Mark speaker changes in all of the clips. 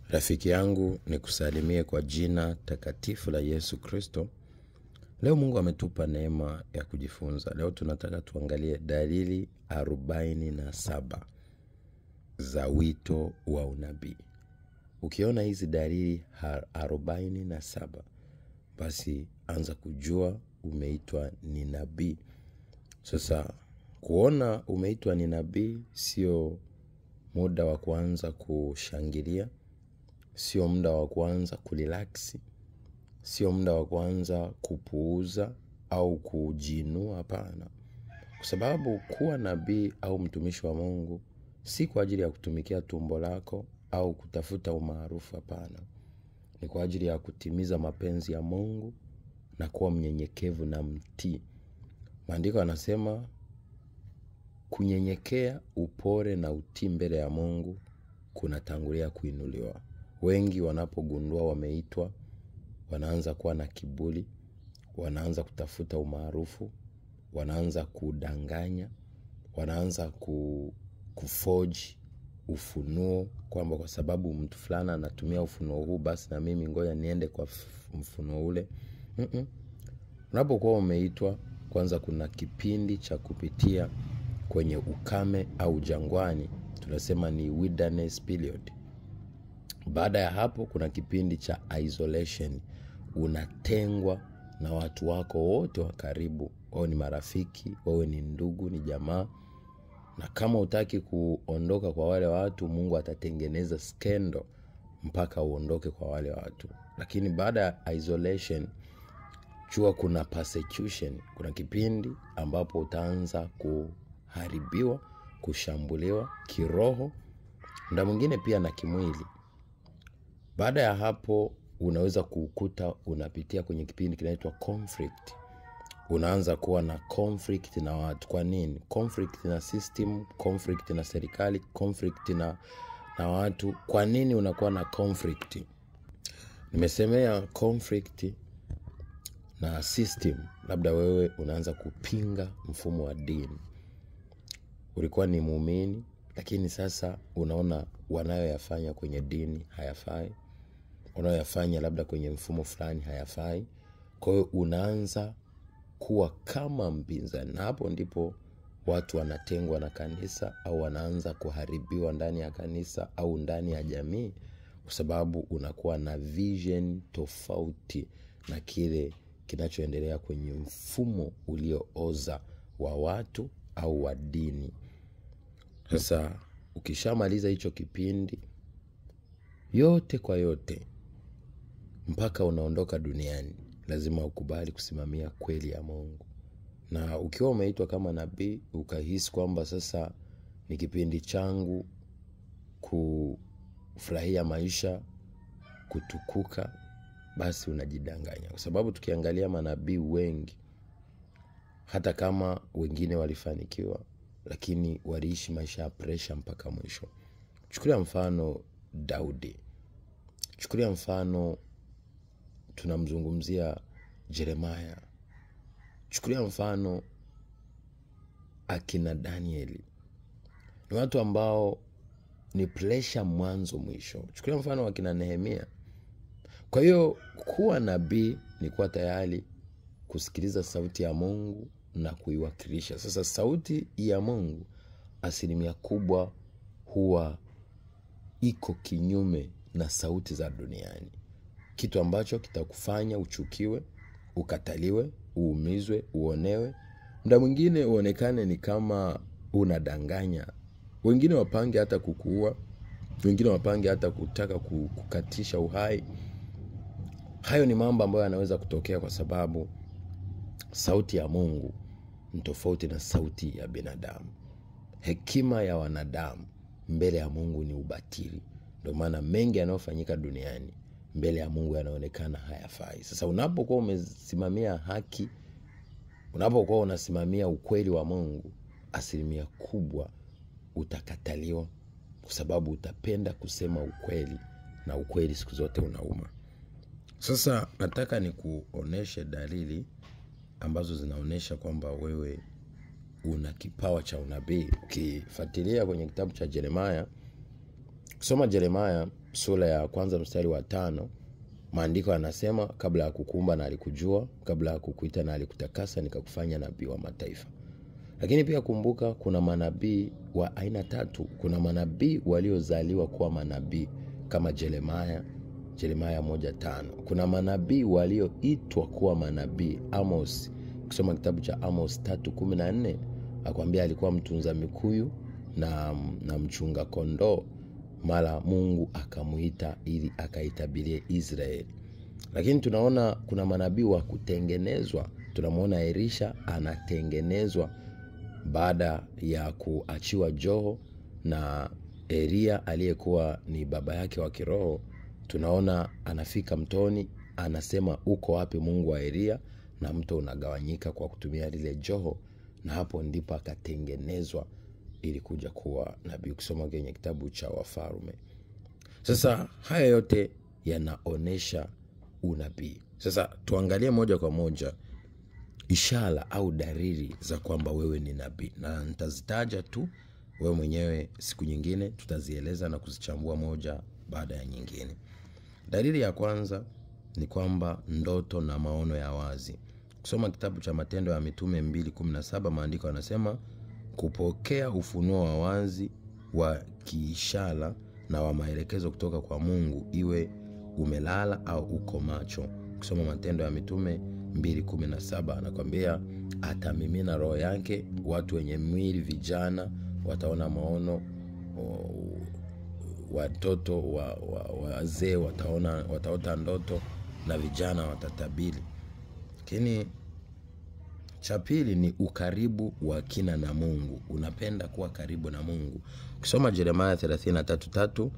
Speaker 1: Rafiki yangu, nikusalimie kwa jina takatifu la Yesu Kristo. Leo Mungu ametupa neema ya kujifunza. Leo tunataka tuangalie dalili 47 za wito wa unabii. Ukiona hizi dalili 47, basi anza kujua umeitwa ni nabii. Sasa kuona umeitwa ni nabii sio muda wa kuanza kushangilia, sio muda wa kuanza kurelaksi, sio muda wa kuanza kupuuza au kujinua, hapana. Kwa sababu kuwa nabii au mtumishi wa Mungu si kwa ajili ya kutumikia tumbo lako au kutafuta umaarufu, hapana. Ni kwa ajili ya kutimiza mapenzi ya Mungu na kuwa mnyenyekevu na mtii. Maandiko yanasema kunyenyekea, upole na utii mbele ya Mungu kunatangulia kuinuliwa. Wengi wanapogundua wameitwa, wanaanza kuwa na kiburi, wanaanza kutafuta umaarufu, wanaanza kudanganya, wanaanza kufoji ufunuo, kwamba kwa sababu mtu fulani anatumia ufunuo huu, basi na mimi ngoja niende kwa mfunuo ule. Unapokuwa umeitwa, kwanza kuna kipindi cha kupitia kwenye ukame au jangwani, tunasema ni wilderness period. Baada ya hapo kuna kipindi cha isolation. Unatengwa na watu wako wote wa karibu, wao ni marafiki, wao ni ndugu, ni jamaa. Na kama hutaki kuondoka kwa wale watu, Mungu atatengeneza skendo mpaka uondoke kwa wale watu. Lakini baada ya isolation, jua kuna persecution. Kuna kipindi ambapo utaanza kuharibiwa, kushambuliwa kiroho, muda mwingine pia na kimwili. Baada ya hapo unaweza kukuta unapitia kwenye kipindi kinaitwa conflict. Unaanza kuwa na conflict na watu. Kwa nini? Conflict na system, conflict na serikali, conflict na watu. Kwa nini unakuwa na conflict? Nimesemea conflict na system. Labda wewe unaanza kupinga mfumo wa dini. Ulikuwa ni muumini, lakini sasa unaona wanayoyafanya kwenye dini hayafai, unayoyafanya labda kwenye mfumo fulani hayafai. Kwa hiyo unaanza kuwa kama mpinzani, na hapo ndipo watu wanatengwa na kanisa au wanaanza kuharibiwa ndani ya kanisa au ndani ya jamii, kwa sababu unakuwa na vision tofauti na kile kinachoendelea kwenye mfumo uliooza wa watu au wa dini. Sasa ukishamaliza hicho kipindi, yote kwa yote, mpaka unaondoka duniani, lazima ukubali kusimamia kweli ya Mungu. Na ukiwa umeitwa kama nabii, ukahisi kwamba sasa ni kipindi changu kufurahia maisha, kutukuka, basi unajidanganya. Kwa sababu tukiangalia manabii wengi, hata kama wengine walifanikiwa, lakini waliishi maisha ya pressure mpaka mwisho. Chukulia mfano Daudi. Chukulia mfano tunamzungumzia Jeremiah. Chukulia mfano akina Danieli. Ni watu ambao ni pressure mwanzo mwisho. Chukulia mfano akina Nehemia. Kwa hiyo kuwa nabii ni kuwa tayari kusikiliza sauti ya Mungu na kuiwakilisha. Sasa sauti ya Mungu asilimia kubwa huwa iko kinyume na sauti za duniani. Kitu ambacho kitakufanya uchukiwe, ukataliwe, uumizwe, uonewe. Muda mwingine uonekane ni kama unadanganya. Wengine wapange hata kukuua, wengine wapange hata kutaka kukatisha uhai. Hayo ni mambo ambayo yanaweza kutokea kwa sababu sauti ya Mungu ni tofauti na sauti ya binadamu. Hekima ya wanadamu mbele ya Mungu ni ubatili. Ndio maana mengi yanayofanyika duniani mbele ya Mungu yanaonekana hayafai. Sasa unapokuwa umesimamia haki, unapokuwa unasimamia ukweli wa Mungu, asilimia kubwa utakataliwa, kwa sababu utapenda kusema ukweli, na ukweli siku zote unauma. Sasa nataka nikuoneshe dalili ambazo zinaonesha kwamba wewe una kipawa cha unabii. Ukifuatilia kwenye kitabu cha Jeremiah, kusoma Jeremiah sura ya kwanza mstari wa 5, maandiko yanasema kabla ya kukuumba na alikujua, kabla ya kukuita na alikutakasa, nikakufanya nabii wa mataifa. Lakini pia kumbuka kuna manabii wa aina 3. Kuna manabii waliozaliwa kuwa manabii kama Jeremiah 1:5. Kuna manabii walioitwa kuwa manabii. Amos, kusoma kitabu cha Amos 3:14, akwambia alikuwa mtunza mikuyu na mchunga kondoo, mara Mungu akamuita ili akaitabirie Israeli. Lakini tunaona kuna manabii wa kutengenezwa. Tunamuona Elisha anatengenezwa baada ya kuachiwa Joho na Elia aliyekuwa ni baba yake wa kiroho. Tunaona anafika mtoni, anasema uko wapi Mungu wa Elia, na mto unagawanyika kwa kutumia lile Joho, na hapo ndipo akatengenezwa ili kuja kuwa nabii, kusoma kwenye kitabu cha Wafalme. Sasa haya yote yanaonesha unabii. Sasa tuangalie moja kwa moja ishara au dalili za kwamba wewe ni nabii, na nitazitaja tu, wewe mwenyewe siku nyingine tutazieleza na kuzichambua moja baada ya nyingine. Dalili ya kwanza ni kwamba ndoto na maono ya wazi. Kusoma kitabu cha Matendo ya Mitume 2:17, maandiko yanasema kupokea ufunuo wa wazi wa kiishara na wa maelekezo kutoka kwa Mungu, iwe umelala au uko macho. Kusoma Matendo ya Mitume 2:17, anakuambia atamimina roho yake, watu wenye mwili vijana wataona maono, watoto wazee wataota ndoto, na vijana watatabiri. Lakini cha pili ni ukaribu wa kina na Mungu. Unapenda kuwa karibu na Mungu. Ukisoma Yeremia 33:3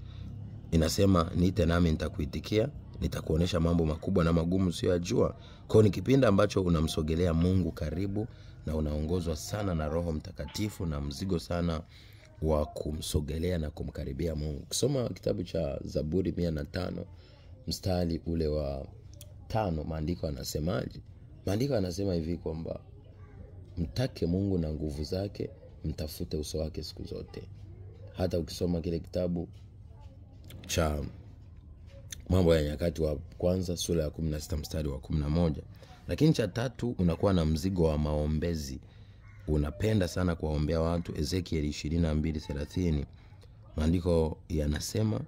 Speaker 1: inasema niite nami nitakuitikia, nitakuonesha mambo makubwa na magumu usiyojua. Kwa ni kipindi ambacho unamsogelea Mungu karibu na unaongozwa sana na Roho Mtakatifu na mzigo sana wa kumsogelea na kumkaribia Mungu. Kusoma kitabu cha Zaburi 105 mstari ule wa 5, maandiko yanasemaje? Maandiko yanasema hivi kwamba mtake Mungu na nguvu zake, mtafute uso wake siku zote. Hata ukisoma kile kitabu cha Mambo ya Nyakati wa kwanza sura ya 16 mstari wa 11. Lakini cha tatu, unakuwa na mzigo wa maombezi. Unapenda sana kuwaombea watu. Ezekiel 22:30, maandiko yanasema,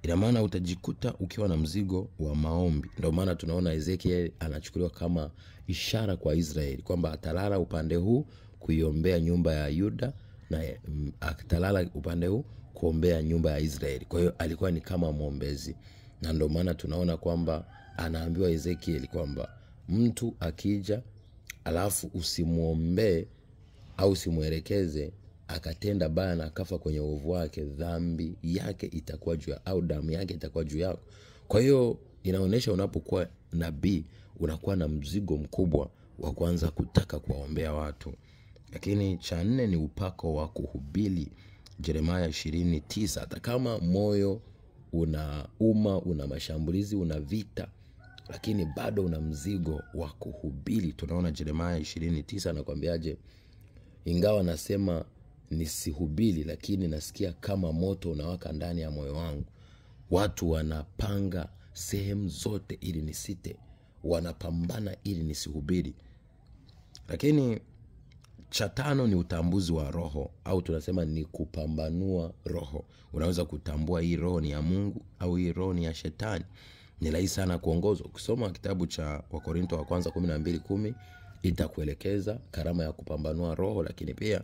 Speaker 1: ina maana utajikuta ukiwa na mzigo wa maombi. Ndio maana tunaona Ezekiel anachukuliwa kama ishara kwa Israeli kwamba atalala upande huu kuiombea nyumba ya Yuda, na atalala upande huu kuombea nyumba ya Israeli. Kwa hiyo alikuwa ni kama mwombezi, na ndio maana tunaona kwamba anaambiwa Ezekiel kwamba mtu akija alafu usimuombe au usimuelekeze akatenda baya na akafa kwenye uovu wake, dhambi yake itakuwa juu au damu yake itakuwa juu yako. Kwa hiyo inaonesha unapokuwa nabii unakuwa na mzigo mkubwa wa kwanza kutaka kuwaombea watu. Lakini cha 4 ni upako wa kuhubiri. Yeremia 20:9, hata kama moyo una mashambulizi, una vita, lakini bado una mzigo wa kuhubiri. Tunaona Yeremia 20:9 anakuambiaje? Ingawa nasema nisihubiri, lakini nasikia kama moto unawaka ndani ya moyo wangu. Watu wanapanga sehemu zote ili nisite, wanapambana ili nisihubiri. Lakini cha 5 ni utambuzi wa roho, au tunasema ni kupambanua roho. Unaweza kutambua hii roho ni ya Mungu au hii roho ni ya shetani. Ni rahisi sana kuongozwa. Ukisoma kitabu cha Wakorinto wa kwanza 12:10 itakuelekeza karama ya kupambanua roho. Lakini pia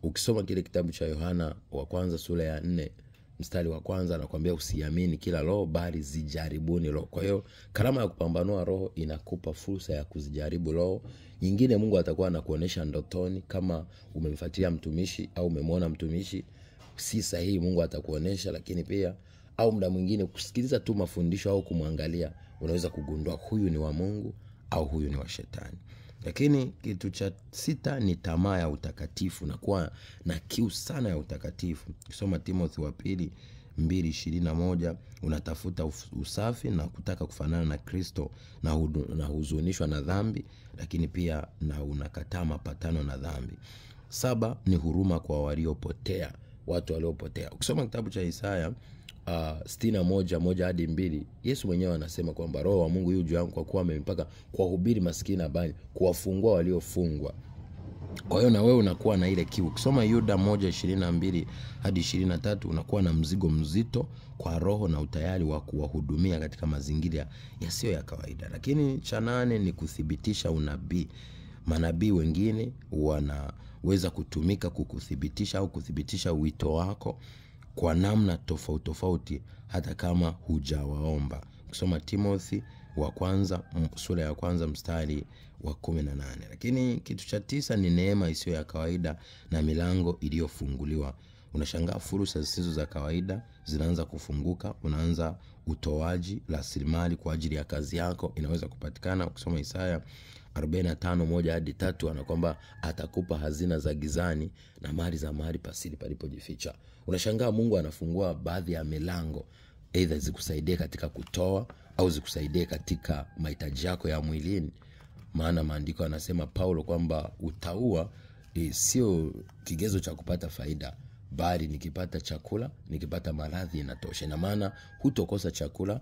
Speaker 1: ukisoma kile kitabu cha Yohana wa kwanza sura ya 4 mstari wa kwanza anakuambia usiamini kila roho, bali zijaribuni roho. Kwa hiyo karama ya kupambanua roho inakupa fursa ya kuzijaribu roho. Nyingine Mungu atakuwa anakuonesha ndotoni, kama umemfuatilia mtumishi au umemwona mtumishi si sahihi, Mungu atakuonesha. Lakini pia au muda mwingine kusikiliza tu mafundisho au kumwangalia, unaweza kugundua huyu ni wa Mungu au huyu ni wa shetani. Lakini kitu cha 6 ni tamaa ya utakatifu, na kuwa na kiu sana ya utakatifu. Ukisoma Timotheo wa 2:21, unatafuta usafi na kutaka kufanana na Kristo, na huzunishwa na dhambi, lakini pia na unakataa mapatano na dhambi. 7 ni huruma kwa waliopotea, watu waliopotea. Ukisoma kitabu cha Isaya 61:1-2, Yesu mwenyewe anasema kwamba Roho wa Mungu yu juu yangu kwa kuwa amenipaka kuwahubiri maskini habari, kuwafungua waliofungwa. Kwa hiyo na wewe unakuwa na ile kiu. Ukisoma Yuda 1:22-23 unakuwa na mzigo mzito kwa roho na utayari wa kuwahudumia katika mazingira yasiyo ya kawaida. Lakini cha 8 ni kuthibitisha unabii. Manabii wengine wanaweza kutumika kukuthibitisha au kuthibitisha wito wako kwa namna tofauti tofauti hata kama hujawaomba. Ukisoma Timothy wa kwanza sura ya 1 mstari wa 18. Lakini kitu cha 9 ni neema isiyo ya kawaida na milango iliyofunguliwa. Unashangaa fursa zisizo za kawaida zinaanza kufunguka, unaanza utoaji rasilimali kwa ajili ya kazi yako inaweza kupatikana. Ukisoma Isaya 45:1-3 anakwamba atakupa hazina za gizani na mali za mahali pasiri palipojificha. Unashangaa Mungu anafungua baadhi ya milango, either zikusaidie katika kutoa au zikusaidie katika mahitaji yako ya mwilini. Maana maandiko yanasema Paulo kwamba utaua sio kigezo cha kupata faida, bali nikipata chakula, nikipata maradhi inatosha. Na maana hutokosa chakula,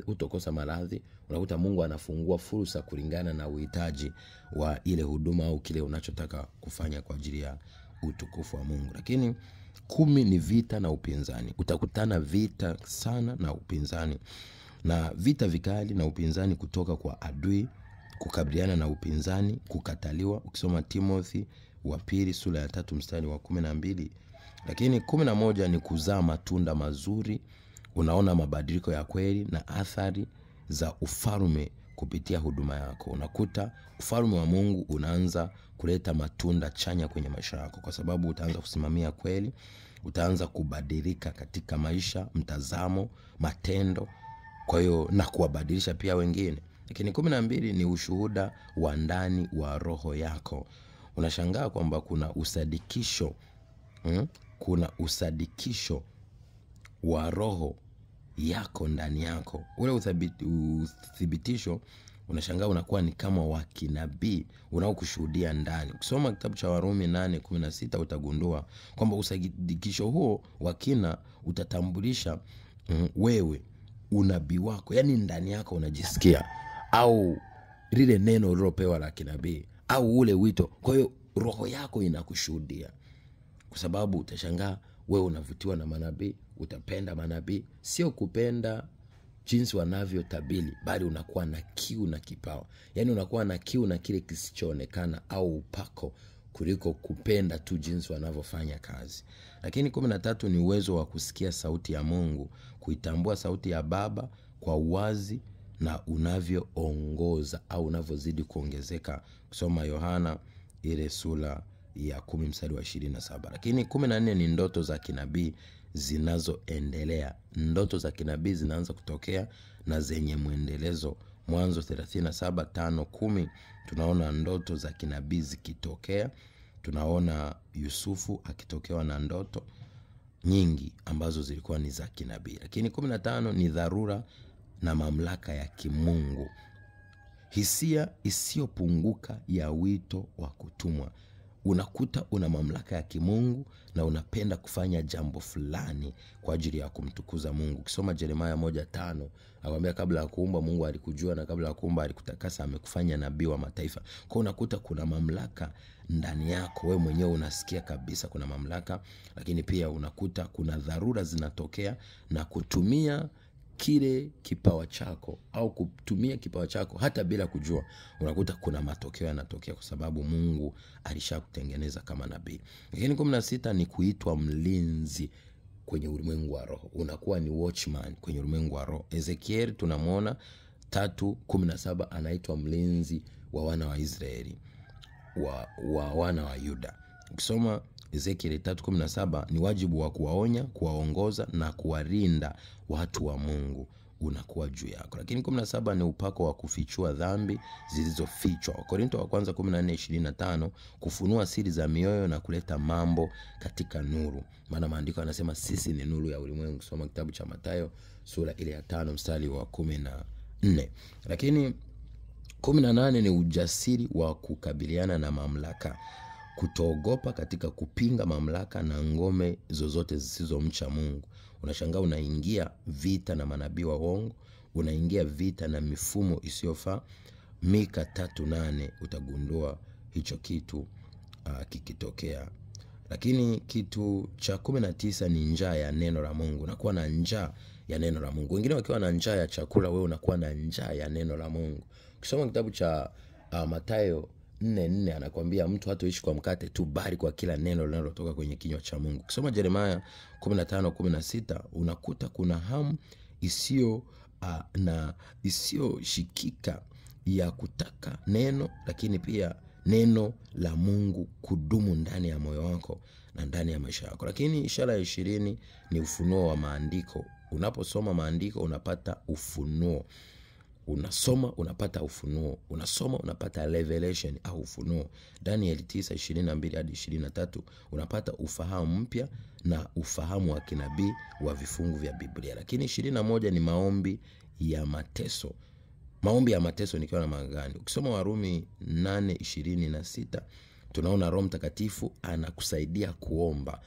Speaker 1: hutokosa maradhi, unakuta Mungu anafungua fursa kulingana na uhitaji wa ile huduma au kile unachotaka kufanya kwa ajili ya utukufu wa Mungu. Lakini 10 ni vita na upinzani. Utakutana vita sana na upinzani. Na vita vikali na upinzani kutoka kwa adui, kukabiliana na upinzani, kukataliwa. Ukisoma Timothy wa 2 sura ya 3 mstari wa 12. Lakini 11 ni kuzaa matunda mazuri. Unaona mabadiliko ya kweli na athari za ufalme kupitia huduma yako. Unakuta ufalme wa Mungu unaanza kuleta matunda chanya kwenye maisha yako kwa sababu utaanza kusimamia kweli, utaanza kubadilika katika maisha, mtazamo, matendo, kwa hiyo na kuwabadilisha pia wengine. Lakini 12 ni ushuhuda wa ndani wa roho yako. Unashangaa kwamba kuna usadikisho wa roho yako ndani yako. Ule uthibitisho unashangaa unakuwa ni kama wa kinabii unaokushuhudia ndani. Ukisoma kitabu cha Warumi 8:16 utagundua kwamba usadikisho huo wa kina utatambulisha wewe unabii wako, yani ndani yako unajisikia, au lile neno ulilopewa la kinabii au ule wito. Kwa hiyo roho yako inakushuhudia, kwa sababu utashangaa wewe unavutiwa na manabii, utapenda manabii, sio kupenda jinsi wanavyotabiri, bali unakuwa na kiu na kipawa. Yani unakuwa na kiu na kile kisichoonekana au upako kuliko kupenda tu jinsi wanavyofanya kazi. Lakini 13 ni uwezo wa kusikia sauti ya Mungu, kuitambua sauti ya Baba kwa uwazi na unavyoongoza au unavyozidi kuongezeka. Kusoma Yohana ile sura ya 10 mstari wa 27. Lakini 14 ni ndoto za kinabii zinazoendelea. Ndoto za kinabii zinaanza kutokea na zenye muendelezo. Mwanzo 37:5-10 tunaona ndoto za kinabii zikitokea. Tunaona Yusufu akitokewa na ndoto nyingi ambazo zilikuwa ni za kinabii. Lakini 15 ni dharura na mamlaka ya kimungu. Hisia isiyopunguka ya wito wa kutumwa. Unakuta una mamlaka ya kimungu na unapenda kufanya jambo fulani kwa ajili ya kumtukuza Mungu. Ukisoma Yeremia 1:5 anakuambia kabla ya kuumba Mungu alikujua, na kabla ya kuumba alikutakasa, amekufanya nabii wa mataifa. Kwa unakuta kuna mamlaka ndani yako, wewe mwenyewe unasikia kabisa kuna mamlaka. Lakini pia unakuta kuna dharura zinatokea, na kutumia kile kipawa chako au kutumia kipawa chako hata bila kujua, unakuta kuna matokeo yanatokea kwa sababu Mungu alishakutengeneza kama nabii. Lakini 16 ni kuitwa mlinzi kwenye ulimwengu wa roho. Unakuwa ni watchman kwenye ulimwengu wa roho. Ezekiel tunamwona 3:17 anaitwa mlinzi wa wana wa Israeli, wa wana wa Yuda. Ukisoma Ezekiel 3:17 ni wajibu wa kuwaonya, kuwaongoza na kuwalinda watu wa Mungu unakuwa juu yako. Lakini 17 ni upako wa kufichua dhambi zilizofichwa. Wakorintho wa kwanza 14:25 kufunua siri za mioyo na kuleta mambo katika nuru. Maana maandiko yanasema sisi ni nuru ya ulimwengu. Soma kitabu cha Mathayo sura ile ya 5 mstari wa 14. Lakini 18 ni ujasiri wa kukabiliana na mamlaka. Kutoogopa katika kupinga mamlaka na ngome zozote zisizomcha Mungu. unashangaa unaingia vita na manabii wa uongo, unaingia vita na mifumo isiyofaa. Mika 3:8 utagundua hicho kitu kikitokea. Lakini kitu cha 19 ni njaa ya neno la Mungu. Unakuwa na njaa ya neno la Mungu. Wengine wakiwa na njaa ya chakula, wewe unakuwa na njaa ya neno la Mungu. Ukisoma kitabu cha Mathayo 4:4 anakuambia mtu hatoishi kwa mkate tu, bali kwa kila neno linalotoka kwenye kinywa cha Mungu. Ukisoma Yeremia 15:16 unakuta kuna hamu isiyoshikika ya kutaka neno, lakini pia neno la Mungu kudumu ndani ya moyo wako na ndani ya maisha yako. Lakini ishara ya 20 ni ufunuo wa maandiko. Unaposoma maandiko unapata ufunuo. Unasoma unapata ufunuo. Unasoma unapata revelation au ufunuo. Daniel 9:22 hadi 23 unapata ufahamu mpya na ufahamu wa kinabii wa vifungu vya Biblia. Lakini 21 ni maombi ya mateso. Maombi ya mateso nikiwa na maana gani? Ukisoma Warumi 8:26 tunaona Roho Mtakatifu anakusaidia kuomba,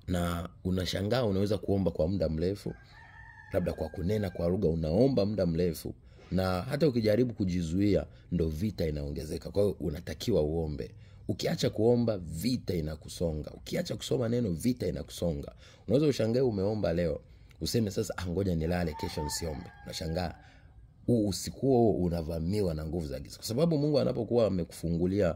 Speaker 1: na unashangaa unaweza kuomba kwa muda mrefu, labda kwa kunena kwa lugha unaomba muda mrefu, na hata ukijaribu kujizuia ndo vita inaongezeka. Kwa hiyo unatakiwa uombe. Ukiacha kuomba vita inakusonga. Ukiacha kusoma neno vita inakusonga. Unaweza ushangae umeomba leo, useme sasa ngoja nilale kesho nisiombe. Unashangaa usiku huo unavamiwa na nguvu za giza. Kwa sababu Mungu anapokuwa amekufungulia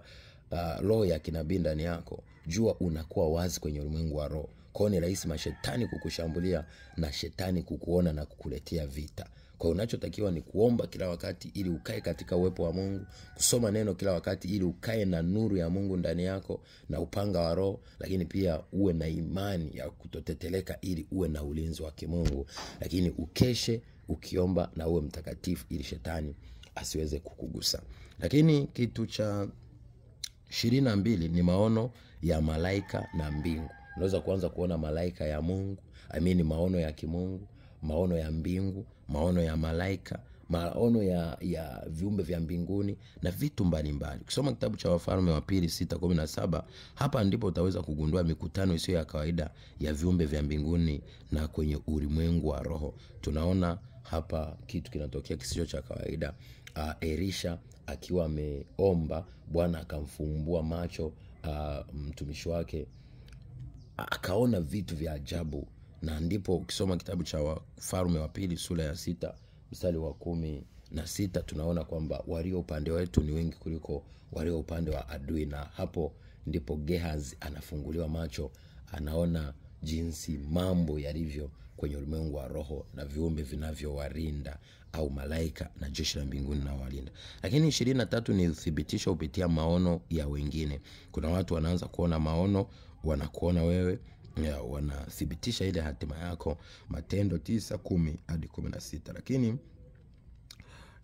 Speaker 1: roho ya kinabii ndani yako, jua unakuwa wazi kwenye ulimwengu wa roho. Kwa hiyo ni rahisi mashetani kukushambulia na shetani kukuona na kukuletea vita. Kwa hiyo unachotakiwa ni kuomba kila wakati ili ukae katika uwepo wa Mungu, kusoma neno kila wakati ili ukae na nuru ya Mungu ndani yako na upanga wa roho, lakini pia uwe na imani ya kutoteteleka ili uwe na ulinzi wa kimungu. Lakini ukeshe ukiomba na uwe mtakatifu ili shetani asiweze kukugusa. Lakini kitu cha 22 ni maono ya malaika na mbingu. Unaweza kuanza kuona malaika ya Mungu, maono ya kimungu, maono ya mbingu, maono ya malaika, maono ya viumbe vya mbinguni na vitu mbalimbali. Ukisoma kitabu cha Wafalme wa Pili 6:17, hapa ndipo utaweza kugundua mikutano isiyo ya kawaida ya viumbe vya mbinguni na kwenye ulimwengu wa roho. Tunaona hapa kitu kinatokea kisicho cha kawaida. Elisha akiwa ameomba, Bwana akamfumbua macho mtumishi wake, akaona vitu vya ajabu. Na ndipo ukisoma kitabu cha Wafalme wa Pili sura ya 6 mstari wa 16 tunaona kwamba walio upande wetu ni wengi kuliko walio upande wa adui. Na hapo ndipo Gehazi anafunguliwa macho, anaona jinsi mambo yalivyo kwenye ulimwengu wa roho na viumbe vinavyowarinda au malaika na jeshi la mbinguni na walinda. Lakini 23 ni uthibitisho kupitia maono ya wengine. Kuna watu wanaanza kuona maono, wanakuona wewe, wanathibitisha ile hatima yako. Matendo 9:10 hadi 16. Lakini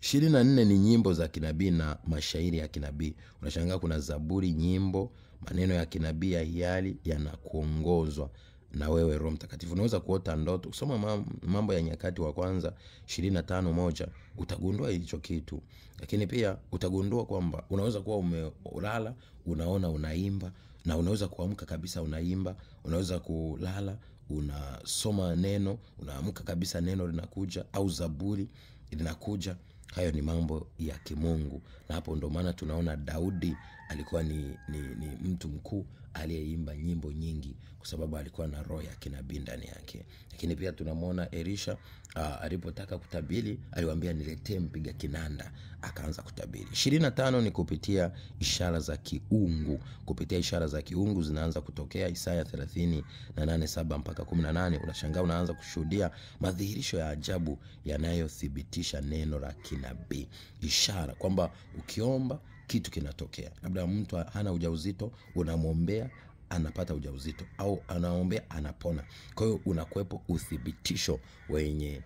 Speaker 1: 24 ni nyimbo za kinabii na mashairi ya kinabii. Unashangaa kuna zaburi, nyimbo, maneno ya kinabii ya hiari yanakuongozwa na wewe Roho Mtakatifu. Unaweza kuota ndoto. Usoma Mambo ya Nyakati wa Kwanza 25:1 utagundua hicho kitu. Lakini pia utagundua kwamba unaweza kuwa umelala unaona unaimba, na unaweza kuamka kabisa unaimba. Unaweza kulala unasoma neno, unaamka kabisa neno linakuja, au zaburi linakuja. Hayo ni mambo ya kimungu. Na hapo ndo maana tunaona Daudi alikuwa ni mtu mkuu aliyeimba nyimbo nyingi, kwa sababu alikuwa na roho ya kinabii ndani yake. Lakini pia tunamwona Elisha alipotaka kutabiri, aliwaambia niletee mpiga kinanda, akaanza kutabiri. 25 ni kupitia ishara za kiungu. Kupitia ishara za kiungu zinaanza kutokea. Isaya 38:7 mpaka 18 unashangaa unaanza kushuhudia madhihirisho ya ajabu yanayothibitisha neno la kinabii. Ishara kwamba ukiomba kitu kinatokea. Labda mtu hana ujauzito, unamwombea anapata ujauzito, au anaombea anapona. Kwa hiyo unakuepo uthibitisho wenye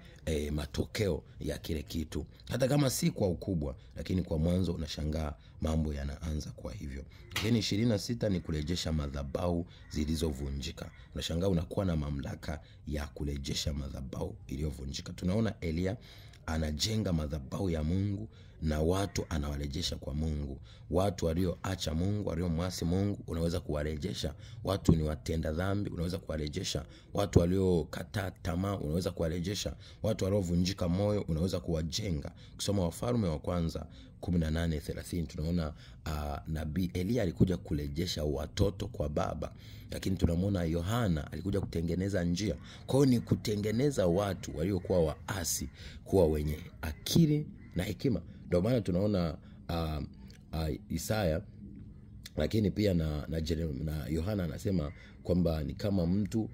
Speaker 1: matokeo ya kile kitu, hata kama si kwa ukubwa, lakini kwa mwanzo unashangaa mambo yanaanza kwa hivyo. Lakini 26 ni kurejesha madhabahu zilizovunjika. Unashangaa unakuwa na mamlaka ya kurejesha madhabahu iliyovunjika. Tunaona Elia anajenga madhabahu ya Mungu na watu anawarejesha kwa Mungu. Watu walioacha Mungu, waliomwasi Mungu, unaweza kuwarejesha. Watu ni watenda dhambi, unaweza kuwarejesha. Watu waliokataa tamaa, unaweza kuwarejesha. Watu waliovunjika moyo, unaweza kuwajenga. Kusoma Wafalme wa kwanza 18:30 tunaona nabii Elia alikuja kurejesha watoto kwa baba. Lakini tunamwona Yohana alikuja kutengeneza njia. Kwa hiyo ni kutengeneza watu waliokuwa waasi kuwa wenye akili na hekima. Ndio maana tunaona Isaya, lakini pia na Yohana anasema kwamba ni kama mtu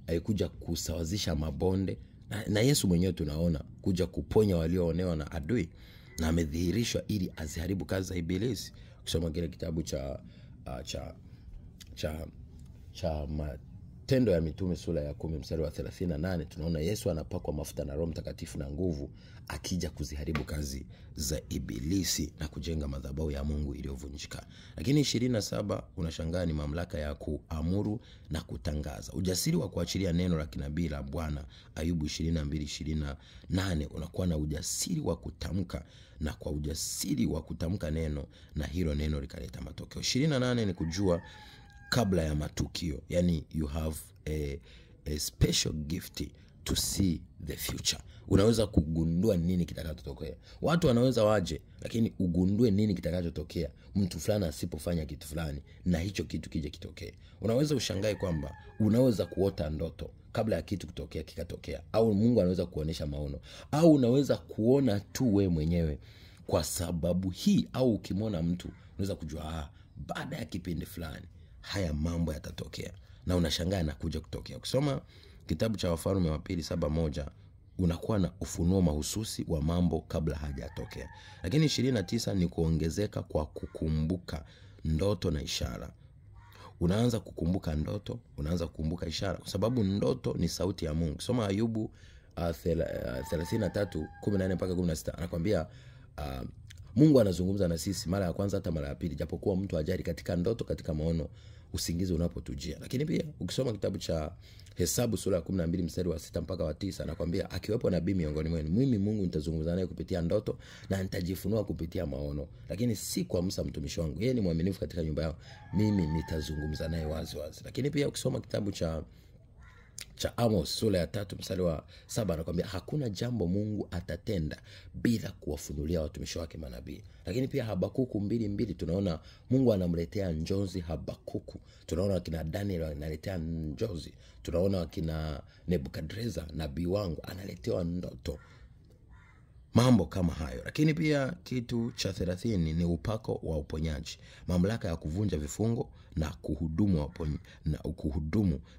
Speaker 1: alikuja kusawazisha mabonde, na Yesu mwenyewe tunaona kuja kuponya walioonewa na adui, na amedhihirishwa ili aziharibu kazi za ibilisi. Kusoma kile kitabu cha Matendo ya Mitume sura ya 10 mstari wa 38 tunaona Yesu anapakwa mafuta na Roho Mtakatifu na nguvu, akija kuziharibu kazi za ibilisi na kujenga madhabahu ya Mungu iliyovunjika. Lakini 27 unashangaa ni mamlaka ya kuamuru na kutangaza. Ujasiri wa kuachilia neno la kinabii la Bwana. Ayubu 22:28 unakuwa na ujasiri wa kutamka, na kwa ujasiri wa kutamka neno, na hilo neno likaleta matokeo. 28 ni kujua kabla ya matukio. Yani you have a special gift to see the future. Unaweza kugundua nini kitakachotokea. Watu wanaweza waje, lakini ugundue nini kitakachotokea mtu fulani asipofanya kitu fulani, na hicho kitu kije kitokee. Unaweza ushangae kwamba unaweza kuota ndoto kabla ya kitu kutokea kikatokea, au Mungu anaweza kuonesha maono, au unaweza kuona tu we mwenyewe kwa sababu hii, au ukimwona mtu unaweza kujua baada ya kipindi fulani haya mambo yatatokea, na unashangaa yanakuja kutokea. Kusoma kitabu cha Wafalme wa pili 7:1 unakuwa na ufunuo mahususi wa mambo kabla hajatokea. Lakini 29 ni kuongezeka kwa kukumbuka ndoto na ishara. Unaanza kukumbuka ndoto, unaanza kukumbuka ishara, kwa sababu ndoto ni sauti ya Mungu. Soma Ayubu 33:14 mpaka 16 anakuambia Mungu anazungumza na sisi mara ya kwanza hata mara ya pili, japokuwa mtu ajari katika ndoto, katika maono, usingizi unapotujia. Lakini pia ukisoma kitabu cha Hesabu sura ya 12 mstari wa 6 mpaka wa 9 anakuambia akiwepo nabii miongoni mwenu, mimi Mungu nitazungumza naye kupitia ndoto na nitajifunua kupitia maono. Lakini si kwa Musa mtumishi wangu, yeye ni mwaminifu katika nyumba yao, mimi nitazungumza naye wazi wazi. Lakini pia ukisoma kitabu cha Amos sura ya 3 mstari wa 7 anakuambia hakuna jambo Mungu atatenda bila kuwafunulia watumishi wake manabii. Lakini pia Habakuku 2:2 tunaona Mungu anamletea njozi Habakuku. Tunaona kina Daniel analetea njozi. Tunaona kina Nebukadreza nabii wangu analetewa ndoto. Mambo kama hayo. Lakini pia kitu cha 30 ni upako wa uponyaji. Mamlaka ya kuvunja vifungo na kuhudumu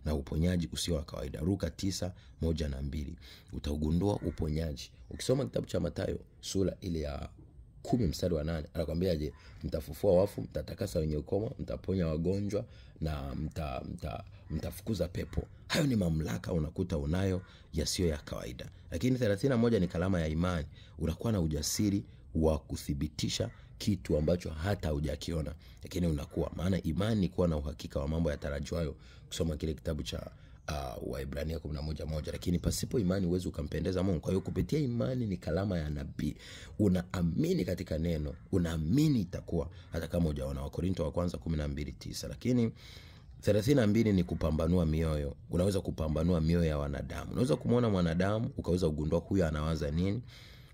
Speaker 1: na uponyaji usio wa kawaida. Luka 9:1-2 utaugundua uponyaji. Ukisoma kitabu cha Mathayo sura ile ya 10 mstari wa 8 anakuambiaje? Mtafufua wafu, mtatakasa wenye ukoma, mtaponya wagonjwa, na mtafukuza pepo. Hayo ni mamlaka unakuta unayo yasiyo ya kawaida. Lakini 31 ni kalama ya imani. Unakuwa na ujasiri wa kuthibitisha kitu ambacho hata hujakiona, lakini unakuwa, maana imani ni kuwa na uhakika wa mambo yatarajiwayo. Kusoma kile kitabu cha Waebrania 11:1. Lakini pasipo imani huwezi ukampendeza Mungu. Kwa hiyo kupitia imani ni kalama ya nabii. Unaamini katika neno, unaamini itakuwa hata kama hujaona. Wakorintho wa kwanza 12:9. Lakini 32 ni kupambanua mioyo. Unaweza kupambanua mioyo ya wanadamu. Unaweza kumuona mwanadamu ukaweza kugundua huyu anawaza nini,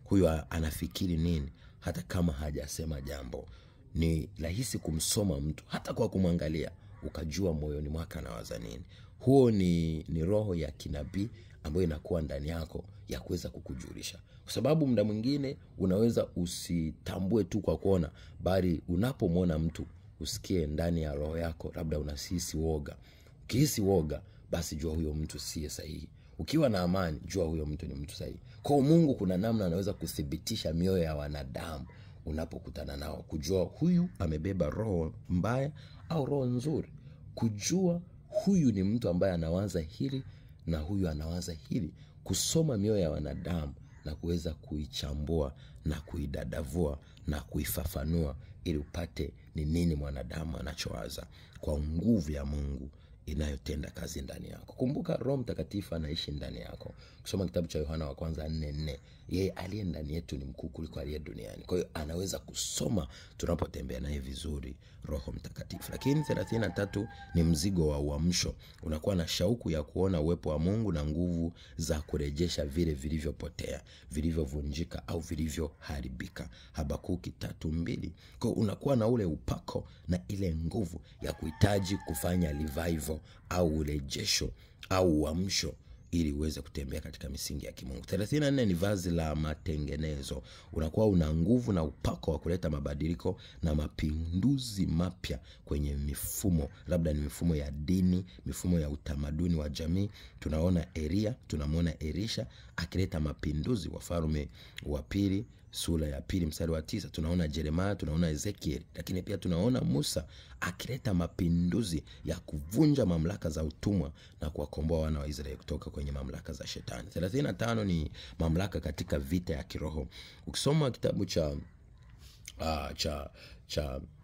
Speaker 1: huyu anafikiri nini, hata kama hajasema jambo. Ni rahisi kumsoma mtu hata kwa kumwangalia ukajua moyoni mwake anawaza nini. Huo ni roho ya kinabii ambayo inakuwa ndani yako ya kuweza kukujulisha. Kwa sababu muda mwingine unaweza usitambue tu kwa kuona, bali unapomwona mtu usikie ndani ya roho yako labda unahisi woga. Ukihisi woga, basi jua huyo mtu siye sahihi. Ukiwa na amani, jua huyo mtu ni mtu sahihi. Kwa Mungu kuna namna anaweza kuthibitisha mioyo ya wanadamu unapokutana nao, kujua huyu amebeba roho mbaya au roho nzuri, kujua huyu ni mtu ambaye anawaza hili na huyu anawaza hili. Kusoma mioyo ya wanadamu na kuweza kuichambua na kuidadavua na kuifafanua ili upate ni nini mwanadamu anachowaza kwa nguvu ya Mungu inayotenda kazi ndani yako. Kumbuka Roho Mtakatifu anaishi ndani yako. Kusoma kitabu cha Yohana wa kwanza 4:4, yeye aliye ndani yetu ni mkuu kuliko aliye duniani. Kwa hiyo anaweza kusoma tunapotembea naye vizuri Roho Mtakatifu. Lakini 33 ni mzigo wa uamsho. Unakuwa na shauku ya kuona uwepo wa Mungu na nguvu za kurejesha vile vilivyopotea, vilivyovunjika au vilivyoharibika. Habakuki 3:2. Kwa hiyo unakuwa na ule upako na ile nguvu ya kuhitaji kufanya revival au urejesho au uamsho ili uweze kutembea katika misingi ya kimungu. 34 ni vazi la matengenezo. Unakuwa una nguvu na upako wa kuleta mabadiliko na mapinduzi mapya kwenye mifumo, labda ni mifumo ya dini, mifumo ya utamaduni wa jamii. Tunaona Elia, tunamwona Elisha akileta mapinduzi, Wafalme wa Pili sura ya 2 mstari wa 9. Tunaona Jeremia, tunaona Ezekiel, lakini pia tunaona Musa akileta mapinduzi ya kuvunja mamlaka za utumwa na kuwakomboa wana wa Israeli kutoka kwenye mamlaka za shetani. 35 ni mamlaka katika vita ya kiroho. Ukisoma kitabu cha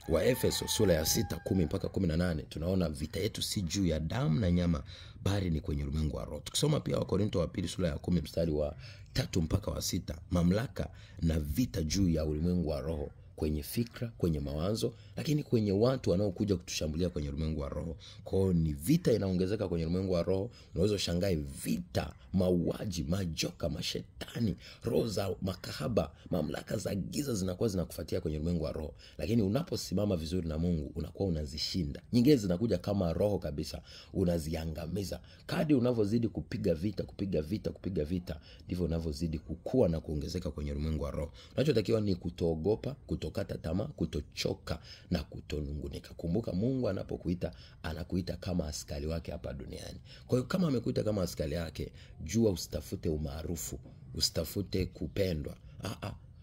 Speaker 1: Waefeso sura ya 6:10 mpaka 18, tunaona vita yetu si juu ya damu na nyama, bali ni kwenye ulimwengu wa roho. Tukisoma pia Wakorintho wa pili sura ya 10 mstari wa 3 mpaka wa 6, mamlaka na vita juu ya ulimwengu wa roho, kwenye fikra, kwenye mawazo, lakini kwenye watu wanaokuja kutushambulia kwenye ulimwengu wa roho. Kwa hiyo ni vita inaongezeka kwenye ulimwengu wa roho. Unaweza ushangae vita, mauaji, majoka, mashetani, roho za makahaba, mamlaka za giza zinakuwa zinakufuatia kwenye ulimwengu wa roho. Lakini unaposimama vizuri na Mungu, unakuwa unazishinda. Nyingine zinakuja kama roho kabisa, unaziangamiza. Kadri unavyozidi kupiga vita, ndivyo unavyozidi kukua na kuongezeka kwenye ulimwengu wa roho. Unachotakiwa ni kutoogopa, kutokata tamaa, kutochoka na kutonungunika. Kumbuka Mungu anapokuita, anakuita kama askari wake hapa duniani. Kwa hiyo kama amekuita kama askari wake, jua usitafute umaarufu, usitafute kupendwa.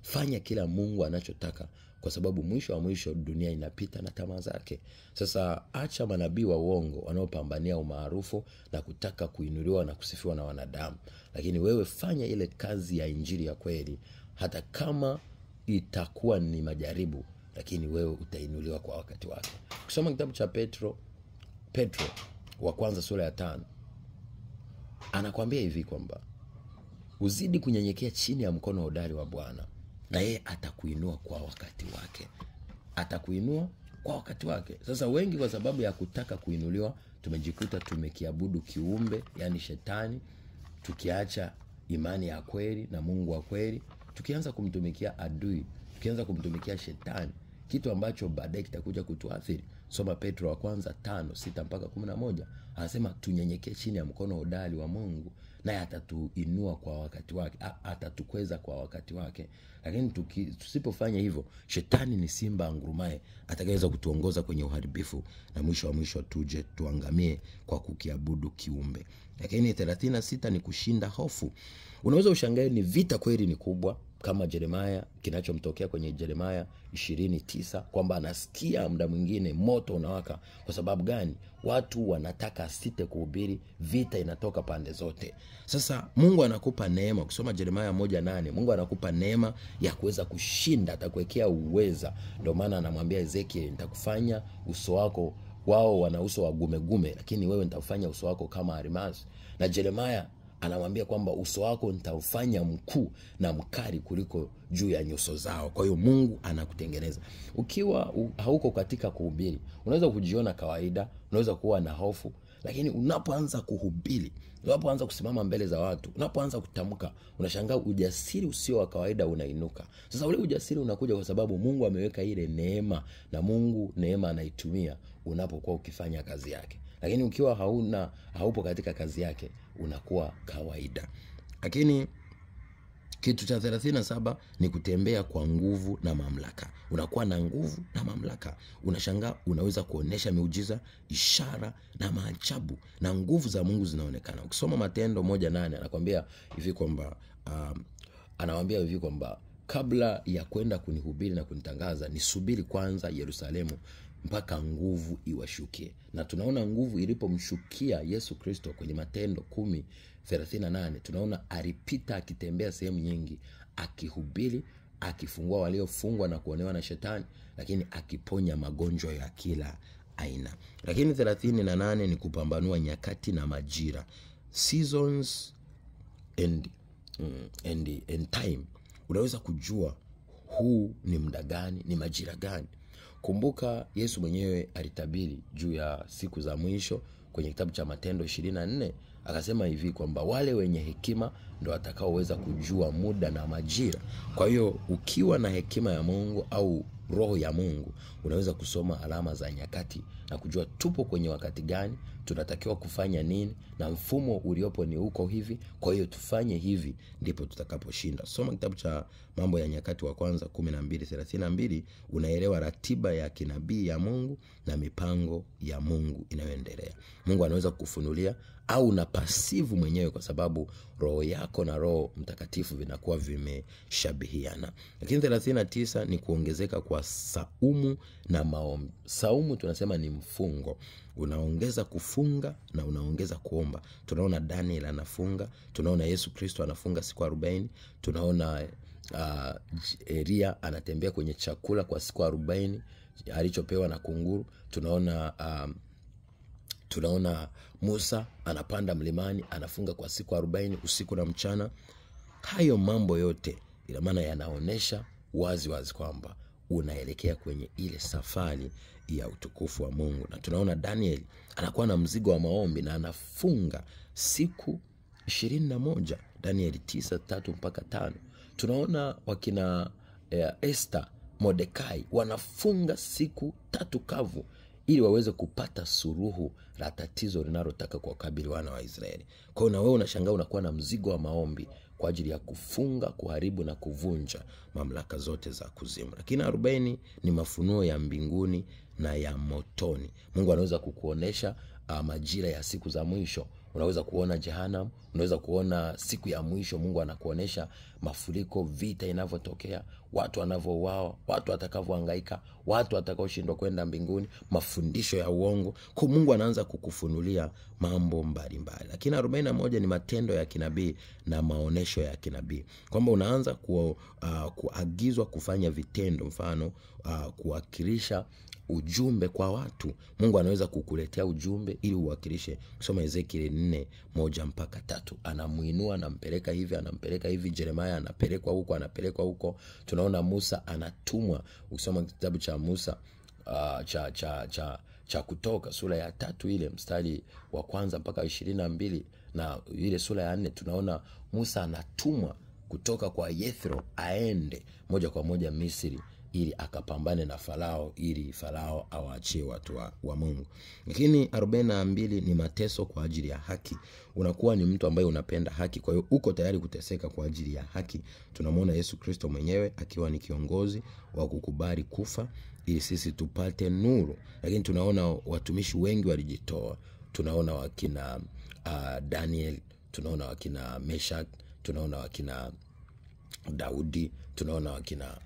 Speaker 1: Fanya kila Mungu anachotaka, kwa sababu mwisho wa mwisho dunia inapita na tamaa zake. Sasa acha manabii wa uongo wanaopambania umaarufu na kutaka kuinuliwa na kusifiwa na wanadamu. Lakini wewe fanya ile kazi ya injili ya kweli, hata kama itakuwa ni majaribu, lakini wewe utainuliwa kwa wakati wake. Kusoma kitabu cha Petro wa kwanza sura ya 5, anakuambia hivi kwamba uzidi kunyenyekea chini ya mkono hodari wa Bwana, na yeye atakuinua kwa wakati wake. Atakuinua kwa wakati wake. Sasa wengi kwa sababu ya kutaka kuinuliwa, tumejikuta tumekiabudu kiumbe, yani shetani, tukiacha imani ya kweli na Mungu wa kweli, tukianza kumtumikia adui, tukianza kumtumikia shetani, kitu ambacho baadaye kitakuja kutuathiri. Soma Petro wa kwanza 5:6 mpaka 11. Anasema tunyenyekee chini ya mkono hodari wa Mungu, naye atatuinua kwa wakati wake, atatukweza kwa wakati wake. Lakini tusipofanya hivyo, shetani ni simba angurumaye atakayeweza kutuongoza kwenye uharibifu, na mwisho wa mwisho tuje tuangamie kwa kukiabudu kiumbe. Lakini 36 ni kushinda hofu. Unaweza ushangae ni vita kweli ni kubwa, kama Jeremia, kinachomtokea kwenye Jeremia 20:9, kwamba anasikia muda mwingine moto unawaka. Kwa sababu gani? Watu wanataka asite kuhubiri, vita inatoka pande zote. Sasa Mungu anakupa neema. Kusoma Jeremia 1:8, Mungu anakupa neema ya kuweza kushinda, atakuwekea uweza. Ndio maana anamwambia Ezekiel, nitakufanya uso wako, wao wana uso wa gumegume, lakini wewe nitakufanya uso wako kama almasi. Na Jeremia anamwambia kwamba uso wako nitaufanya mkuu na mkali kuliko juu ya nyuso zao. Kwa hiyo Mungu anakutengeneza. Ukiwa hauko katika kuhubiri, unaweza kujiona kawaida, unaweza kuwa na hofu, lakini unapoanza kuhubiri, unapoanza kusimama mbele za watu, unapoanza kutamka, unashangaa ujasiri usio wa kawaida unainuka. Sasa ule ujasiri unakuja kwa sababu Mungu ameweka ile neema, na Mungu neema anaitumia unapokuwa ukifanya kazi yake. Lakini ukiwa haupo katika kazi yake, unakuwa kawaida. Lakini kitu cha 37 ni kutembea kwa nguvu na mamlaka. Unakuwa na nguvu na mamlaka. Unashangaa unaweza kuonesha miujiza, ishara na maajabu, na nguvu za Mungu zinaonekana. Ukisoma Matendo 1:8 anawaambia hivi kwamba kabla ya kwenda kunihubiri na kunitangaza, nisubiri kwanza Yerusalemu mpaka nguvu iwashukie. Na tunaona nguvu ilipomshukia Yesu Kristo kwenye Matendo 10:38, tunaona alipita akitembea sehemu nyingi, akihubiri, akifungua waliofungwa na kuonewa na shetani, lakini akiponya magonjwa ya kila aina. Lakini 38 ni kupambanua nyakati na majira, seasons and time. Unaweza kujua huu ni muda gani, ni majira gani. Kumbuka Yesu mwenyewe alitabiri juu ya siku za mwisho kwenye kitabu cha Matendo 24, akasema hivi kwamba wale wenye hekima ndio watakaoweza kujua muda na majira. Kwa hiyo ukiwa na hekima ya Mungu au roho ya Mungu, unaweza kusoma alama za nyakati na kujua tupo kwenye wakati gani, tunatakiwa kufanya nini, na mfumo uliopo ni uko hivi, kwa hiyo tufanye hivi ndipo tutakaposhinda. Soma kitabu cha Mambo ya Nyakati wa Kwanza 12:32, unaelewa ratiba ya kinabii ya Mungu na mipango ya Mungu inayoendelea. Mungu anaweza kukufunulia au na pasivu mwenyewe, kwa sababu roho yako na Roho Mtakatifu vinakuwa vimeshabihiana. Lakini 39 ni kuongezeka kwa saumu na maombi. Saumu tunasema ni mfungo, unaongeza kufunga na unaongeza kuomba. Tunaona Daniel anafunga, tunaona Yesu Kristo anafunga siku 40, tunaona Elia anatembea kwenye chakula kwa siku 40 alichopewa na kunguru. Tunaona Musa anapanda mlimani, anafunga kwa siku 40 usiku na mchana. Hayo mambo yote ina maana yanaonesha wazi kwamba unaelekea kwenye ile safari ya utukufu wa Mungu. Na tunaona Daniel anakuwa na mzigo wa maombi na anafunga siku 21, Daniel 9:3-5. Tunaona wakina Esther, Mordekai wanafunga siku 3 kavu ili waweze kupata suruhu la tatizo linalotaka kuwakabili wana wa Israeli. Kwa hiyo na wewe unashangaa unakuwa na mzigo wa maombi kwa ajili ya kufunga, kuharibu na kuvunja mamlaka zote za kuzimu. Lakini 40 ni mafunuo ya mbinguni na ya motoni. Mungu anaweza kukuonesha majira ya siku za mwisho. Unaweza kuona Jehanamu, unaweza kuona siku ya mwisho. Mungu anakuonesha mafuriko, vita inavyotokea, watu wanavyouawa, watu watakavyohangaika, watu watakaoshindwa kwenda mbinguni, mafundisho ya uongo. Kwa Mungu anaanza kukufunulia mambo mbalimbali. Lakini 41 ni matendo ya kinabii na maonesho ya kinabii, kwamba unaanza kuagizwa kufanya vitendo, mfano kuwakilisha ujumbe kwa watu. Mungu anaweza kukuletea ujumbe ili uwakilishe. Kusoma Ezekiel 4:1-3, anamuinua, anampeleka hivi. Jeremiah anapelekwa huko. Tunaona Musa anatumwa. Ukisoma kitabu cha Musa cha Kutoka sura ya 3 ile mstari wa 1-22, na ile sura ya 4 tunaona Musa anatumwa kutoka kwa Yethro aende moja kwa moja Misri ili akapambane na Farao, ili Farao awaachie watu wa Mungu. Lakini 42 ni mateso kwa ajili ya haki. Unakuwa ni mtu ambaye unapenda haki, kwa hiyo uko tayari kuteseka kwa ajili ya haki. Tunamwona Yesu Kristo mwenyewe akiwa ni kiongozi wa kukubali kufa ili sisi tupate nuru. Lakini tunaona watumishi wengi walijitoa. Tunaona wakina Daniel, tunaona wakina Meshach, tunaona wakina Daudi, tunaona wakina,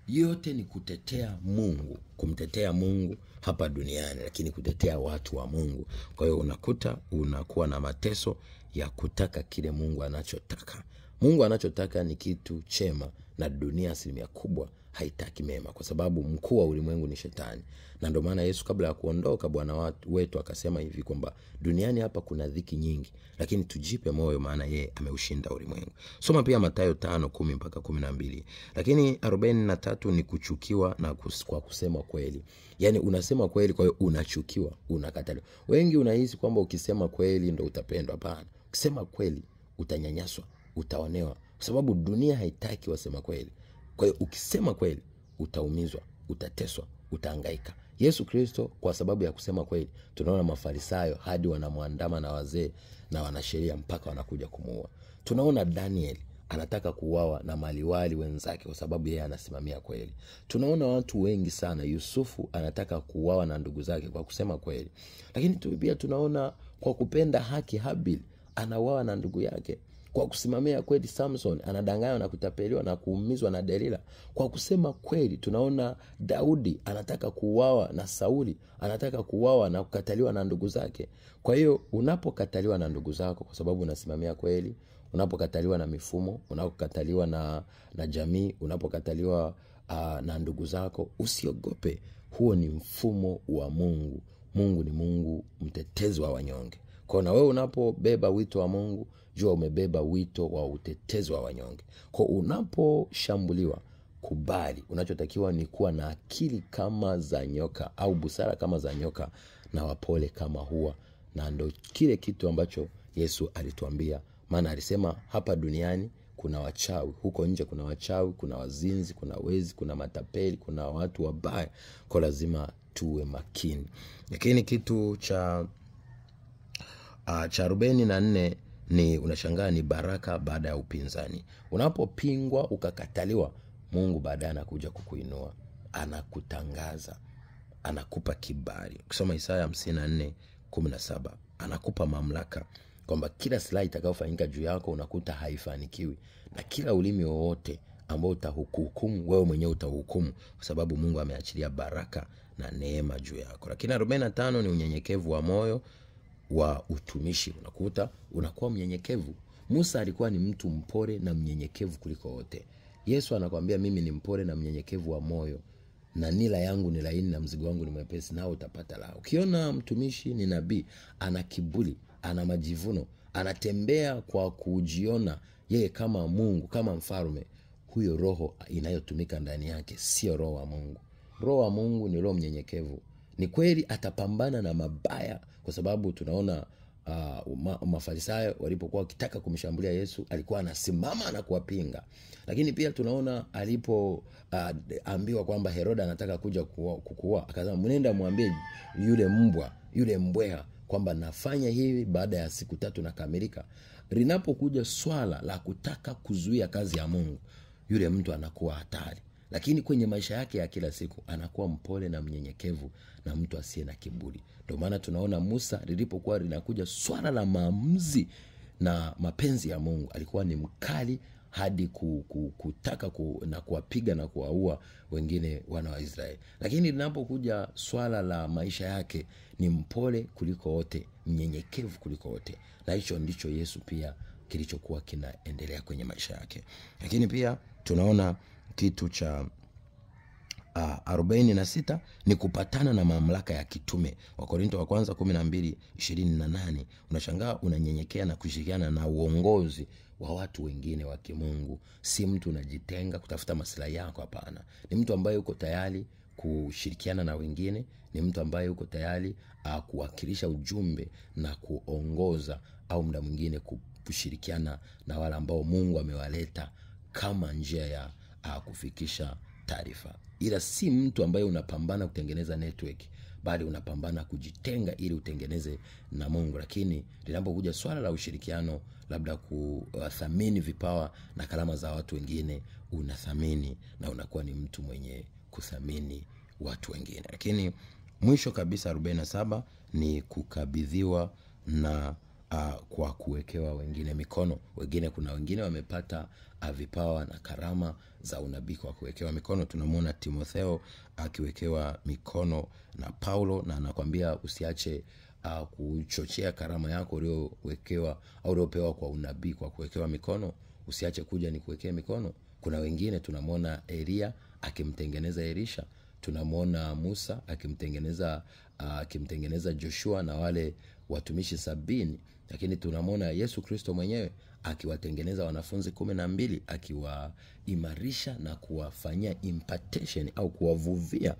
Speaker 1: yote ni kutetea Mungu, kumtetea Mungu hapa duniani, lakini kutetea watu wa Mungu. Kwa hiyo unakuta unakuwa na mateso ya kutaka kile Mungu anachotaka. Mungu anachotaka ni kitu chema, na dunia asilimia kubwa haitaki mema, kwa sababu mkuu wa ulimwengu ni Shetani. Na ndio maana Yesu kabla ya kuondoka, Bwana wetu akasema hivi kwamba duniani hapa kuna dhiki nyingi, lakini tujipe moyo, maana yeye ameushinda ulimwengu. Soma pia Mathayo 5:10-12. Lakini 43 ni kuchukiwa na kwa kusema kweli. Yaani unasema kweli, kwa hiyo unachukiwa, unakataliwa. Wengi unahisi kwamba ukisema kweli ndio utapendwa. Hapana. Ukisema kweli utanyanyaswa, utaonewa, kwa sababu dunia haitaki wasema kweli. Kwa hiyo ukisema kweli utaumizwa, utateswa, utahangaika. Yesu Kristo kwa sababu ya kusema kweli, tunaona Mafarisayo hadi wanamwandama na wazee na wanasheria mpaka wanakuja kumuua. Tunaona Daniel anataka kuuawa na maliwali wenzake kwa sababu yeye anasimamia kweli. Tunaona watu wengi sana. Yusufu anataka kuuawa na ndugu zake kwa kusema kweli. Lakini pia tunaona kwa kupenda haki, Habil anauawa na ndugu yake. Kwa kusimamia kweli, Samson anadanganywa na kutapeliwa na kuumizwa na Delila. Kwa kusema kweli, tunaona Daudi anataka kuuawa na Sauli, anataka kuuawa na kukataliwa na ndugu zake. Kwa hiyo unapokataliwa na ndugu zako kwa sababu unasimamia kweli, unapokataliwa na mifumo, unapokataliwa na jamii, unapokataliwa na ndugu zako, usiogope. Huo ni mfumo wa Mungu. Mungu ni Mungu mtetezi wa wanyonge. Kwa na wewe unapobeba wito wa Mungu, jua umebeba wito wa utetezi wa wanyonge. Kwa unaposhambuliwa, kubali. Unachotakiwa ni kuwa na akili kama za nyoka au busara kama za nyoka na wapole kama hua. Na ndo kile kitu ambacho Yesu alituambia. Maana alisema hapa duniani kuna wachawi, huko nje kuna wachawi, kuna wazinzi, kuna wezi, kuna matapeli, kuna watu wabaya. Kwa lazima tuwe makini. Lakini kitu cha 44 ni unashangaa ni baraka baada ya upinzani. Unapopingwa ukakataliwa, Mungu baadaye anakuja kukuinua, anakutangaza, anakupa kibali. Ukisoma Isaya 54:17, anakupa mamlaka kwamba kila silaha itakayofanyika juu yako unakuta haifanikiwi, na kila ulimi wowote ambao utahukumu wewe mwenyewe utahukumu, kwa sababu Mungu ameachilia baraka na neema juu yako. Lakini 45 ni unyenyekevu wa moyo wa utumishi. Unakuta unakuwa mnyenyekevu. Musa alikuwa ni mtu mpole na mnyenyekevu kuliko wote. Yesu anakuambia mimi ni mpole na mnyenyekevu wa moyo, na nila yangu ni laini na mzigo wangu ni mwepesi, nao utapata raha. Ukiona mtumishi ni nabii ana kiburi, ana majivuno, anatembea kwa kujiona yeye kama Mungu, kama mfalme, huyo roho inayotumika ndani yake sio roho wa Mungu. Roho wa Mungu ni roho mnyenyekevu. Ni kweli atapambana na mabaya, kwa sababu tunaona Mafarisayo walipokuwa wakitaka kumshambulia Yesu, alikuwa anasimama na kuwapinga. Lakini pia tunaona alipoambiwa kwamba Heroda anataka kuja kukuua, akasema mnenda muambie yule mbweha kwamba nafanya hivi, baada ya siku 3 nakamilika. Linapokuja swala la kutaka kuzuia kazi ya Mungu, yule mtu anakuwa hatari. Lakini kwenye maisha yake ya kila siku anakuwa mpole na mnyenyekevu na mtu asiye na kiburi. Ndio maana tunaona Musa lilipokuwa linakuja swala la maamuzi na mapenzi ya Mungu, alikuwa ni mkali hadi kutaka na kuwapiga na kuwaua wengine wana wa Israeli. Lakini linapokuja swala la maisha yake ni mpole kuliko wote, mnyenyekevu kuliko wote. Na hicho ndicho Yesu pia kilichokuwa kinaendelea kwenye maisha yake. Lakini pia tunaona kitu cha 46 ni kupatana na mamlaka ya kitume. Wakorintho wa kwanza 12:28, unashangaa unanyenyekea na kushirikiana na uongozi wa watu wengine wa kimungu. Si mtu unajitenga kutafuta maslahi yako, hapana. Ni mtu ambaye uko tayari kushirikiana na wengine, ni mtu ambaye uko tayari kuwakilisha ujumbe na kuongoza, au muda mwingine kushirikiana na wale ambao Mungu amewaleta kama njia ya kufikisha taarifa. Ila si mtu ambaye unapambana kutengeneza network, bali unapambana kujitenga ili utengeneze na Mungu. Lakini linapokuja swala la ushirikiano, labda kuthamini vipawa na karama za watu wengine, unathamini na unakuwa ni mtu mwenye kuthamini watu wengine. Lakini mwisho kabisa 47 ni kukabidhiwa na kwa kuwekewa wengine mikono. Kuna wengine wamepata vipawa na karama za unabii kwa kuwekewa mikono. Tunamwona Timotheo akiwekewa mikono na Paulo, na anakuambia usiache kuchochea karama yako uliowekewa au uliopewa kwa unabii kwa kuwekewa mikono. Usiache kuja ni kuwekea mikono. Kuna wengine tunamwona Elia akimtengeneza Elisha, tunamwona Musa akimtengeneza Joshua na wale watumishi 70. Lakini tunamwona Yesu Kristo mwenyewe akiwatengeneza wanafunzi 12, akiwaimarisha na kuwafanyia impartation au kuwavuvia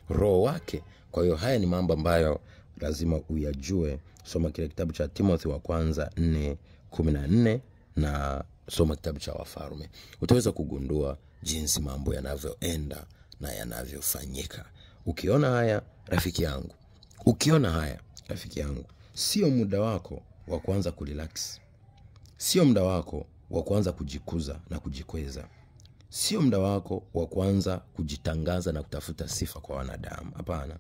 Speaker 1: roho wake. Kwa hiyo haya ni mambo ambayo lazima uyajue. Soma kile kitabu cha Timothy wa kwanza 4:14 na soma kitabu cha Wafalme. Utaweza kugundua jinsi mambo yanavyoenda na yanavyofanyika. Ukiona haya rafiki yangu, sio muda wako wa kuanza kurelax. Sio muda wako wa kuanza kujikuza na kujikweza. Sio muda wako wa kuanza kujitangaza na kutafuta sifa kwa wanadamu. Hapana.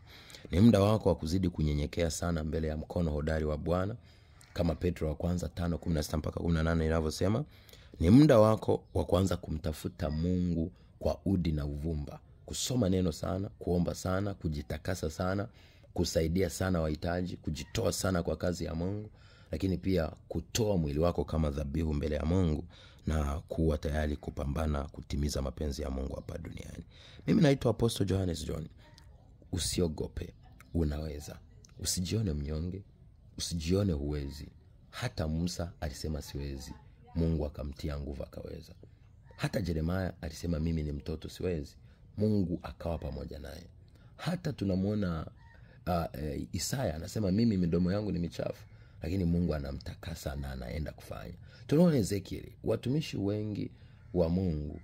Speaker 1: Ni muda wako wa kuzidi kunyenyekea sana mbele ya mkono hodari wa Bwana, kama Petro wa kwanza 5:16 mpaka 18 inavyosema, ni muda wako wa kwanza kumtafuta Mungu kwa udi na uvumba, kusoma neno sana, kuomba sana, kujitakasa sana, kusaidia sana wahitaji, kujitoa sana kwa kazi ya Mungu, lakini pia kutoa mwili wako kama dhabihu mbele ya Mungu na kuwa tayari kupambana kutimiza mapenzi ya Mungu hapa duniani. Mimi naitwa Apostle Johannes John. Usiogope, unaweza. Usijione mnyonge, usijione huwezi. Hata Musa alisema siwezi, Mungu akamtia nguvu akaweza. Hata Yeremia alisema mimi ni mtoto siwezi, Mungu akawa pamoja naye. Hata tunamuona Isaya anasema mimi midomo yangu ni michafu, lakini Mungu anamtakasa na anaenda kufanya. Tunaona Ezekiel, watumishi wengi wa Mungu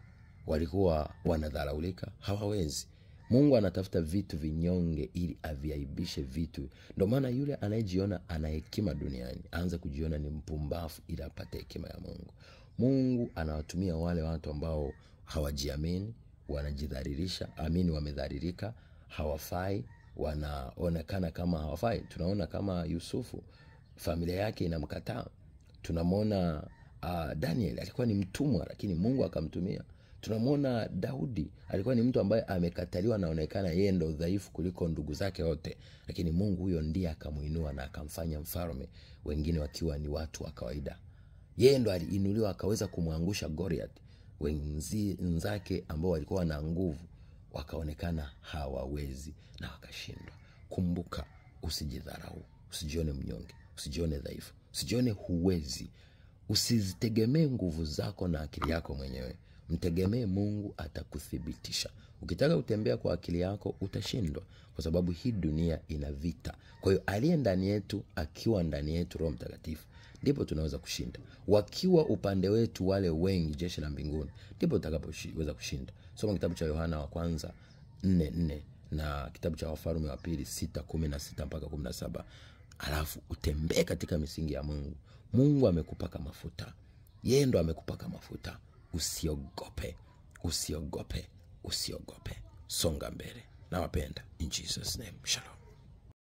Speaker 1: walikuwa wanadharaulika, hawawezi. Mungu anatafuta vitu vinyonge ili aviaibishe vitu. Ndio maana yule anayejiona ana hekima duniani aanze kujiona ni mpumbavu ili apate hekima ya Mungu. Mungu anawatumia wale watu ambao hawajiamini, wanajidhalilisha, wamedhalilika, hawafai, wanaonekana kama hawafai. Tunaona kama Yusufu, familia yake inamkataa. Tunamwona Daniel alikuwa ni mtumwa lakini Mungu akamtumia. Tunamwona Daudi alikuwa ni mtu ambaye amekataliwa, anaonekana yeye ndo dhaifu kuliko ndugu zake wote, lakini Mungu huyo ndiye akamuinua na akamfanya mfalme, wengine wakiwa ni watu wa kawaida. Yeye ndo aliinuliwa akaweza kumwangusha Goliath. Wenzake ambao walikuwa na nguvu wakaonekana hawawezi na wakashindwa. Kumbuka, usijidharau, usijione mnyonge, usijione dhaifu, usijione huwezi. Usizitegemee nguvu zako na akili yako mwenyewe. Mtegemee Mungu, atakuthibitisha. Ukitaka kutembea kwa akili yako utashindwa, kwa sababu hii dunia ina vita. Kwa hiyo aliye ndani yetu, akiwa ndani yetu Roho Mtakatifu, ndipo tunaweza kushinda. Wakiwa upande wetu wale wengi, jeshi la mbinguni, ndipo tutakapoweza kushinda. Soma kitabu cha Yohana wa kwanza 4:4 na kitabu cha Wafalme wa pili 6:16 mpaka 17. Alafu utembee katika misingi ya Mungu. Mungu amekupaka mafuta. Yeye ndo amekupaka mafuta. Usiogope, usiogope, usiogope. Songa mbele. Nawapenda. In Jesus name. Shalom.